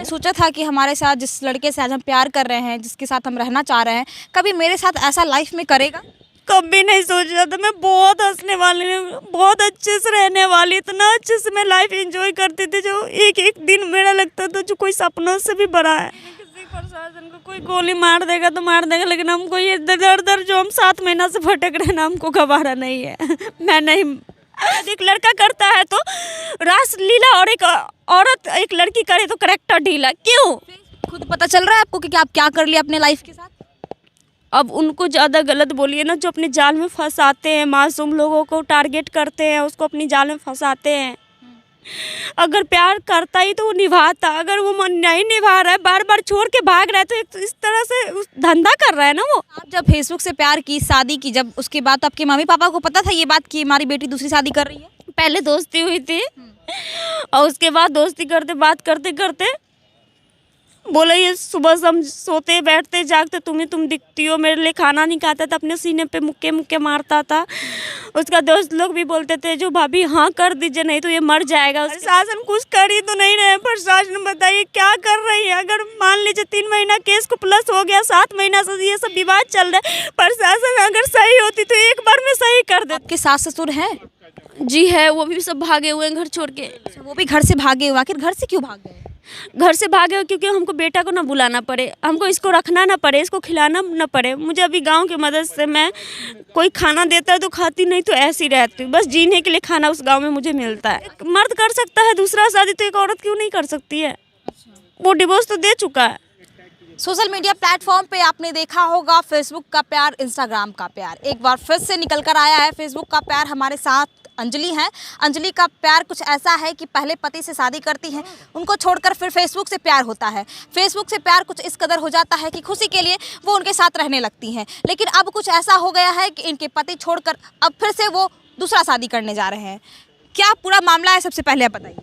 सोचा था कि हमारे साथ जिस लड़के से आज हम प्यार कर रहे हैं, जिसके साथ हम रहना चाह रहे हैं, कभी मेरे साथ ऐसा लाइफ में करेगा? कभी नहीं सोचा था। मैं बहुत हंसने वाली हूँ, बहुत अच्छे से रहने वाली, इतना अच्छे से मैं लाइफ एंजॉय करती थी जो एक एक दिन मेरा लगता था जो कोई सपनों से भी बड़ा है। किसी प्रशासन को कोई गोली मार देगा तो मार देगा, लेकिन हमको ये दर दर जो हम 7 महीना से भटक रहे हैं ना, हमको गवारा नहीं है। मैं नहीं, एक लड़का करता है तो रास लीला और एक औरत एक लड़की करे तो करेक्टर ढीला क्यों? खुद पता चल रहा है आपको कि आप क्या कर लिया अपने लाइफ के साथ? अब उनको ज़्यादा गलत बोलिए ना, जो अपने जाल में फंसाते हैं, मासूम लोगों को टारगेट करते हैं, उसको अपनी जाल में फंसाते हैं। अगर प्यार करता ही तो वो निभाता, अगर वो मन नहीं निभा रहा है, बार बार छोड़ के भाग रहा है, तो इस तरह से धंधा कर रहा है ना वो। आप जब फेसबुक से प्यार की, शादी की, जब उसके बाद आपके मम्मी पापा को पता था ये बात कि हमारी बेटी दूसरी शादी कर रही है? पहले दोस्ती हुई थी और उसके बाद दोस्ती करते बात करते करते बोला ये सुबह हम सोते बैठते जागते तुम दिखती हो, मेरे लिए खाना नहीं खाता था, अपने सीने पे मुक्के मुक्के मारता था। उसका दोस्त लोग भी बोलते थे जो भाभी हाँ कर दीजिए नहीं तो ये मर जाएगा। प्रशासन कुछ कर ही तो नहीं रहे। प्रशासन बताइए क्या कर रही है? अगर मान लीजिए 3 महीना केस को प्लस हो गया, 7 महीना से ये सब विवाद चल रहा है, प्रशासन अगर सही होती तो एक बार में सही कर दे। आपके सास ससुर हैं? जी है, वो भी सब भागे हुए हैं घर छोड़ के। वो भी घर से भागे हुए? आखिर घर से क्यों भाग गए? घर से भागे हो क्योंकि हमको बेटा को ना बुलाना पड़े, हमको इसको रखना ना पड़े, इसको खिलाना ना पड़े। मुझे अभी गांव की मदद से मैं कोई खाना देता है तो खाती, नहीं तो ऐसी रहती हूँ। बस जीने के लिए खाना उस गांव में मुझे मिलता है। एक मर्द कर सकता है दूसरा शादी, तो एक औरत क्यों नहीं कर सकती है? वो डिवोर्स तो दे चुका है। सोशल मीडिया प्लेटफॉर्म पे आपने देखा होगा फेसबुक का प्यार, इंस्टाग्राम का प्यार, एक बार फिर से निकल कर आया है। फेसबुक का प्यार हमारे साथ अंजलि है। अंजलि का प्यार कुछ ऐसा है कि पहले पति से शादी करती हैं, उनको छोड़कर फिर फेसबुक से प्यार होता है। फेसबुक से प्यार कुछ इस कदर हो जाता है कि खुशी के लिए वो उनके साथ रहने लगती हैं। लेकिन अब कुछ ऐसा हो गया है कि इनके पति छोड़कर अब फिर से वो दूसरा शादी करने जा रहे हैं। क्या पूरा मामला है, सबसे पहले आप बताइए।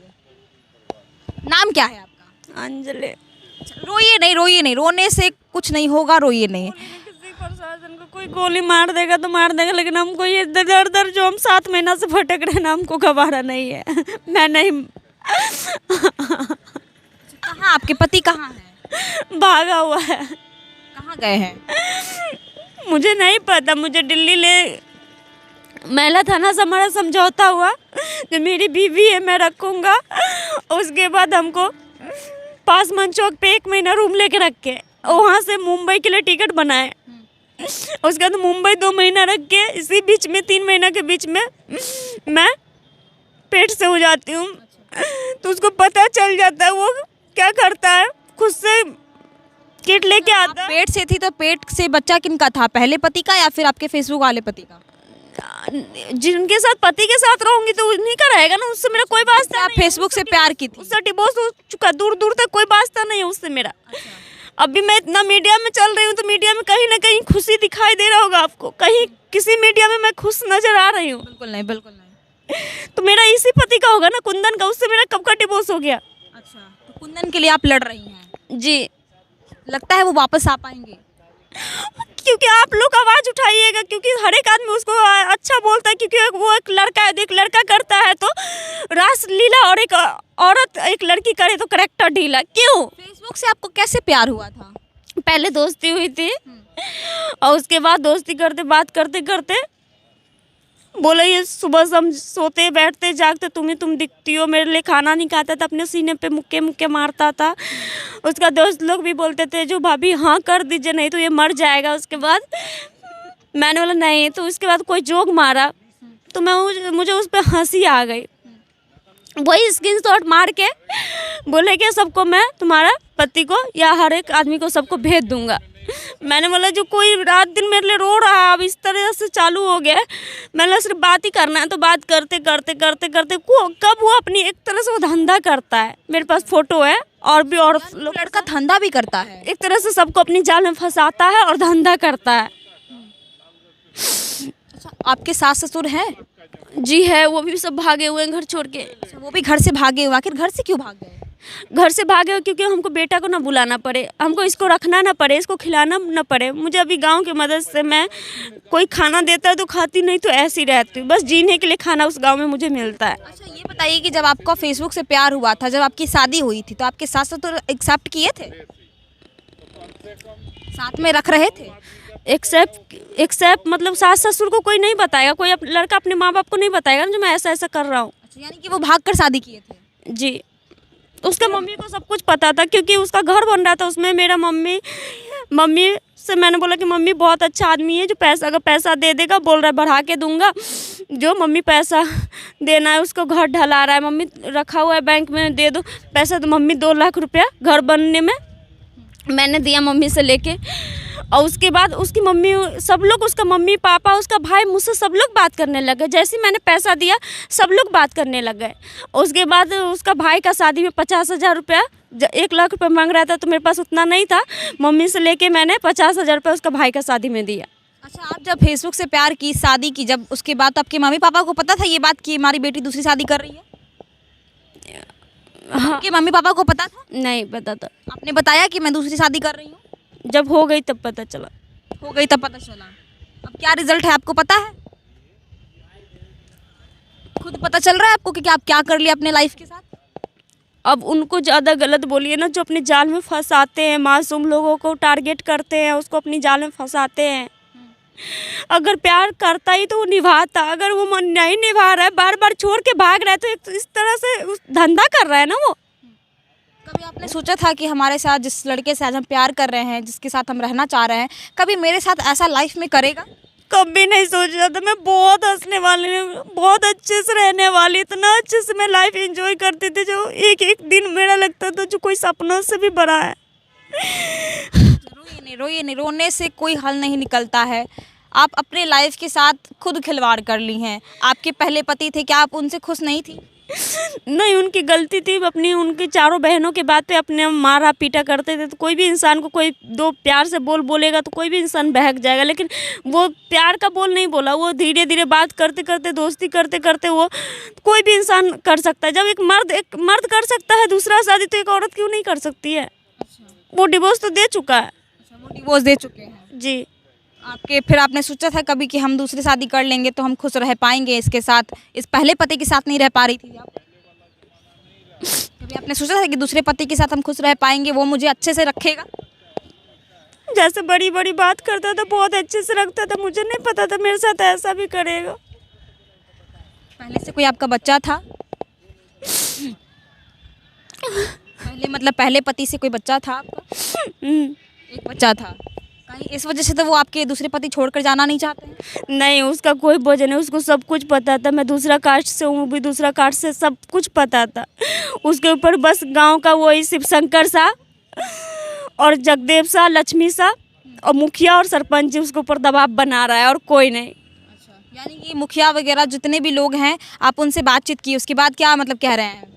नाम क्या है आपका? अंजलि। रोइए नहीं, रोइए नहीं, रोने से कुछ नहीं होगा, रोइए नहीं। किसी प्रशासन को कोई गोली मार देगा तो मार देगा, लेकिन हमको ये दर दर जो हम 7 महीना से भटक रहे हैं ना, हमको गवारा नहीं है। मैं नहीं। कहाँ आपके पति कहाँ है? भागा हुआ है। कहाँ गए हैं? मुझे नहीं पता। मुझे दिल्ली ले महिला थाना से हमारा समझौता हुआ, जो मेरी बीवी है मैं रखूँगा। उसके बाद हमको पासवान चौक पे 1 महीना रूम लेके रख के वहाँ से मुंबई के लिए टिकट बनाए। उसके बाद मुंबई 2 महीना रख के इसी बीच में 3 महीना के बीच में मैं पेट से हो जाती हूँ। तो उसको पता चल जाता है, वो क्या करता है, खुद से किट लेके आता है। पेट से थी तो पेट से बच्चा किनका था, पहले पति का या फिर आपके फेसबुक वाले पति का? जिनके साथ पति के साथ रहूंगी तो उन्हीं का रहेगा ना, उससे मेरा कोई वास्ता आप नहीं। फेसबुक से प्यार की थी? उससे डिवोर्स हो चुका, दूर दूर तक कोई वास्ता नहीं है उससे मेरा। अभी मैं इतना मीडिया में चल रही हूँ तो मीडिया में कहीं ना कहीं खुशी दिखाई दे रहा होगा आपको, कहीं किसी मीडिया में मैं खुश नजर आ रही हूँ? बिल्कुल नहीं, बिल्कुल नहीं। तो मेरा इसी पति का होगा ना, कुंदन का, उससे मेरा कब का डिवोर्स हो गया। अच्छा, तो कुंदन के लिए आप लड़ रही हैं? जी। लगता है वो वापस आ पाएंगे? क्योंकि आप लोग आवाज उठाइएगा, क्योंकि हर एक आदमी उसको अच्छा बोलता है, क्योंकि वो एक लड़का है, एक लड़का करता है तो रास लीला और एक औरत एक लड़की करे तो करेक्टर ढीला क्यों? फेसबुक से आपको कैसे प्यार हुआ था? पहले दोस्ती हुई थी और उसके बाद दोस्ती करते बात करते करते बोला ये सुबह हम सोते बैठते जागते तुम दिखती हो, मेरे लिए खाना नहीं खाता था, अपने सीने पे मुक्के मुक्के मारता था। उसका दोस्त लोग भी बोलते थे जो भाभी हाँ कर दीजिए नहीं तो ये मर जाएगा। उसके बाद मैंने बोला नहीं, तो उसके बाद कोई जोक मारा तो मुझे उस पर हंसी आ गई। वही स्क्रीनशॉट मार के बोले कि सबको मैं तुम्हारा पति को या हर एक आदमी को सबको भेज दूंगा। मैंने बोला जो कोई रात दिन मेरे लिए रो रहा है अब इस तरह से चालू हो गया है, मैंने सिर्फ बात ही करना है। तो बात करते करते करते करते कब वो अपनी एक तरह से वो धंधा करता है। मेरे पास फोटो है और भी, और लड़का धंधा भी करता है, एक तरह से सबको अपनी जाल में फंसाता है और धंधा करता है। आपके सास ससुर हैं? जी है, वो भी सब भागे हुए हैं घर छोड़ के। वो भी घर से भागे हुए? आखिर घर से क्यों भाग गए? घर से भागे क्योंकि हमको बेटा को ना बुलाना पड़े, हमको इसको रखना ना पड़े, इसको खिलाना ना पड़े। मुझे अभी गांव की मदद से मैं कोई खाना देता है तो खाती, नहीं तो ऐसे ही रहती हूँ। बस जीने के लिए खाना उस गांव में मुझे मिलता है। अच्छा ये बताइए कि जब आपका फेसबुक से प्यार हुआ था, जब आपकी शादी हुई थी, तो आपके सास तो एक्सेप्ट किए थे, साथ में रख रहे थे? एक्सेप्ट मतलब सास ससुर को कोई नहीं बताएगा, कोई लड़का अपने माँ बाप को नहीं बताएगा ना जो मैं ऐसा ऐसा कर रहा हूँ। अच्छा यानी कि वो भाग कर शादी किए थे? जी, उसके मम्मी को सब कुछ पता था क्योंकि उसका घर बन रहा था उसमें। मेरा मम्मी से मैंने बोला कि मम्मी बहुत अच्छा आदमी है जो पैसा दे देगा, बोल रहा है बढ़ा के दूंगा। जो मम्मी पैसा देना है उसको घर ढला रहा है, मम्मी रखा हुआ है बैंक में, दे दो पैसा। तो मम्मी 2 लाख रुपया घर बनने में मैंने दिया मम्मी से लेके। और उसके बाद उसकी मम्मी, सब लोग, उसका मम्मी पापा, उसका भाई, मुझसे सब लोग बात करने लगे। जैसे ही मैंने पैसा दिया सब लोग बात करने लग गए। उसके बाद उसका भाई का शादी में 50,000 रुपया, 1 लाख रुपया मांग रहा था तो मेरे पास उतना नहीं था, मम्मी से लेके मैंने 50,000 रुपया उसका भाई का शादी में दिया। अच्छा आप जब फेसबुक से प्यार की, शादी की, जब उसके बाद आपके मम्मी पापा को पता था ये बात कि हमारी बेटी दूसरी शादी कर रही है? हाँ। आपके मम्मी पापा को पता था? नहीं पता था, आपने बताया कि मैं दूसरी शादी कर रही हूँ? जब हो गई तब पता चला। हो गई तब पता चला। अब क्या रिजल्ट है आपको पता है? खुद पता चल रहा है आपको कि आप क्या कर लिया अपने लाइफ के साथ? अब उनको ज़्यादा गलत बोलिए ना, जो अपने जाल में फंसाते हैं, मासूम लोगों को टारगेट करते हैं, उसको अपनी जाल में फंसाते हैं। अगर प्यार करता ही तो वो निभाता, अगर वो मन नहीं निभा रहा है, बार बार छोड़ के भाग रहा है, तो एक इस तरह से धंधा कर रहा है ना वो। कभी आपने सोचा था कि हमारे साथ जिस लड़के से आज हम प्यार कर रहे हैं, जिसके साथ हम रहना चाह रहे हैं, कभी मेरे साथ ऐसा लाइफ में करेगा? कभी नहीं सोचा था। मैं बहुत हंसने वाली हूँ, बहुत अच्छे से रहने वाली, इतना अच्छे से मैं लाइफ एंजॉय करती थी जो एक एक दिन मेरा लगता था जो कोई सपनों से भी बड़ा है। रोइए नहीं, रोने से कोई हल नहीं निकलता है। आप अपने लाइफ के साथ खुद खिलवाड़ कर ली हैं। आपके पहले पति थे, क्या आप उनसे खुश नहीं थी? नहीं, उनकी गलती थी अपनी। उनकी चारों बहनों के बात पे अपने मारा पीटा करते थे। तो कोई भी इंसान को कोई दो प्यार से बोलेगा तो कोई भी इंसान बहक जाएगा, लेकिन वो प्यार का बोल नहीं बोला। वो धीरे धीरे बात करते करते, दोस्ती करते करते वो कोई भी इंसान कर सकता है। जब एक मर्द कर सकता है दूसरा शादी, तो एक औरत क्यों नहीं कर सकती है? वो डिवोर्स तो दे चुका है। वो डिवोर्स दे चुके हैं जी। फिर आपने सोचा था कभी कि हम दूसरी शादी कर लेंगे तो हम खुश रह पाएंगे इसके साथ? इस पहले पति के साथ नहीं रह पा रही थी आप? कभी आपने सोचा था कि दूसरे पति के साथ हम खुश रह पाएंगे, वो मुझे अच्छे से रखेगा? जैसे बड़ी बड़ी बात करता था, बहुत अच्छे से रखता था, मुझे नहीं पता था मेरे साथ ऐसा भी करेगा। पहले से कोई आपका बच्चा था? पहले पति से कोई बच्चा था आपका? एक बच्चा था। कहीं इस वजह से तो वो आपके दूसरे पति छोड़कर जाना नहीं चाहते हैं? नहीं, उसका कोई वजह नहीं। उसको सब कुछ पता था, मैं दूसरा कास्ट से हूँ, भी दूसरा कास्ट से, सब कुछ पता था उसके ऊपर। बस गांव का वही शिव शंकर सा और जगदेव सा, लक्ष्मी सा और मुखिया और सरपंच जी उसके ऊपर दबाव बना रहा है, और कोई नहीं। अच्छा, यानी कि मुखिया वगैरह जितने भी लोग हैं, आप उनसे बातचीत की, उसके बाद क्या मतलब कह रहे हैं?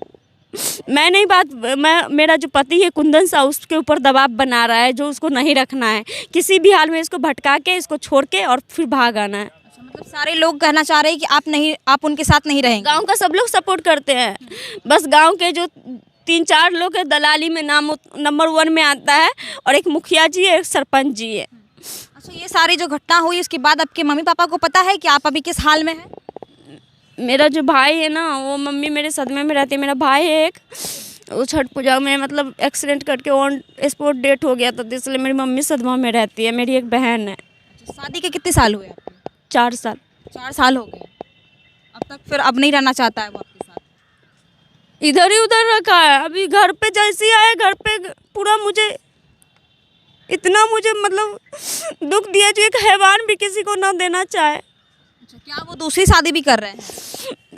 मेरा जो पति है कुंदन सा, उसके ऊपर दबाव बना रहा है, जो उसको नहीं रखना है। किसी भी हाल में इसको भटका के, इसको छोड़ के और फिर भाग आना है। अच्छा, मतलब सारे लोग कहना चाह रहे हैं कि आप उनके साथ नहीं रहेंगे? गांव का सब लोग सपोर्ट करते हैं। बस गांव के जो 3-4 लोग है, दलाली में नाम नंबर 1 में आता है, और एक मुखिया जी है, एक सरपंच जी है। अच्छा, ये सारी जो घटना हुई उसके बाद आपके मम्मी पापा को पता है कि आप अभी किस हाल में हैं? मेरा जो भाई है ना, वो मम्मी मेरे सदमे में रहती है। मेरा भाई है एक, वो छठ पूजा में मतलब एक्सीडेंट करके ऑन स्पॉट डेट हो गया था, तो इसलिए मेरी मम्मी सदमा में रहती है। मेरी एक बहन है। अच्छा, शादी के कितने साल हुए आपके? 4 साल। 4 साल हो गए। अब तक फिर अब नहीं रहना चाहता है वो आपके साथ? इधर ही उधर रखा है। अभी घर पे जैसे ही आए, घर पे पूरा इतना मुझे मतलब दुख दिया जो एक हैवान भी किसी को ना देना चाहे। अच्छा, क्या वो दूसरी शादी भी कर रहे हैं?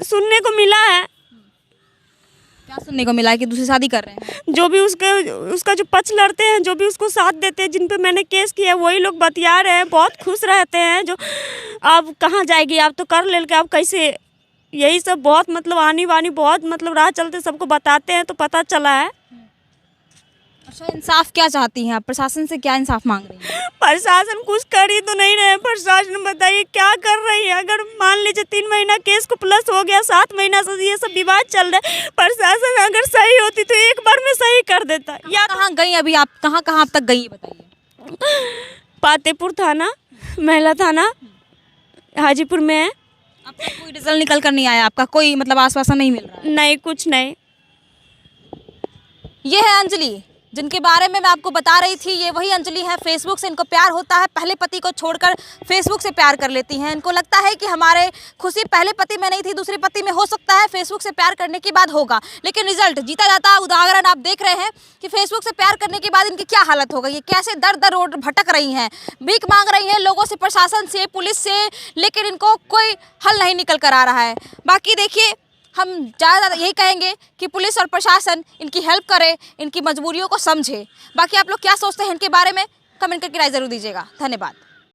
सुनने को मिला है। क्या सुनने को मिला है कि दूसरी शादी कर रहे हैं? जो भी उसका जो पक्ष लड़ते हैं, जो भी उसको साथ देते हैं, जिन पे मैंने केस किया, वही लोग बतिया रहे हैं, बहुत खुश रहते हैं। जो अब कहाँ जाएगी, आप तो कर ले के आप कैसे, यही सब बहुत मतलब आनी वानी बहुत मतलब राह चलते सबको बताते हैं, तो पता चला है। अच्छा, इंसाफ क्या चाहती हैं आप? प्रशासन से क्या इंसाफ मांग रही हैं? प्रशासन कुछ कर ही तो नहीं रहे। प्रशासन बताइए क्या कर रही है। अगर मान लीजिए 3 महीना केस को प्लस हो गया, 7 महीना से ये सब विवाद चल रहा है, प्रशासन अगर सही होती तो एक बार में सही कर देता। या कहाँ गई अभी आप? कहाँ कहाँ अब तक गई, ये बताइए। पातेपुर थाना, महिला थाना हाजीपुर में है। अब तक कोई रिजल्ट निकल कर नहीं आया आपका? कोई मतलब आश्वासन नहीं मिल रहा है? नहीं, कुछ नहीं। ये है अंजलि, जिनके बारे में मैं आपको बता रही थी। ये वही अंजलि है, फेसबुक से इनको प्यार होता है। पहले पति को छोड़कर फेसबुक से प्यार कर लेती हैं। इनको लगता है कि हमारे खुशी पहले पति में नहीं थी, दूसरे पति में हो सकता है, फेसबुक से प्यार करने के बाद होगा। लेकिन रिजल्ट जीता जाता उदाहरण आप देख रहे हैं कि फेसबुक से प्यार करने के बाद इनकी क्या हालत हो गई है, कैसे दर दर रोड भटक रही हैं, भीख मांग रही हैं लोगों से, प्रशासन से, पुलिस से, लेकिन इनको कोई हल नहीं निकल कर आ रहा है। बाकी देखिए, हम ज़्यादा यही कहेंगे कि पुलिस और प्रशासन इनकी हेल्प करे, इनकी मजबूरियों को समझे। बाकी आप लोग क्या सोचते हैं इनके बारे में, कमेंट करके राय ज़रूर दीजिएगा। धन्यवाद।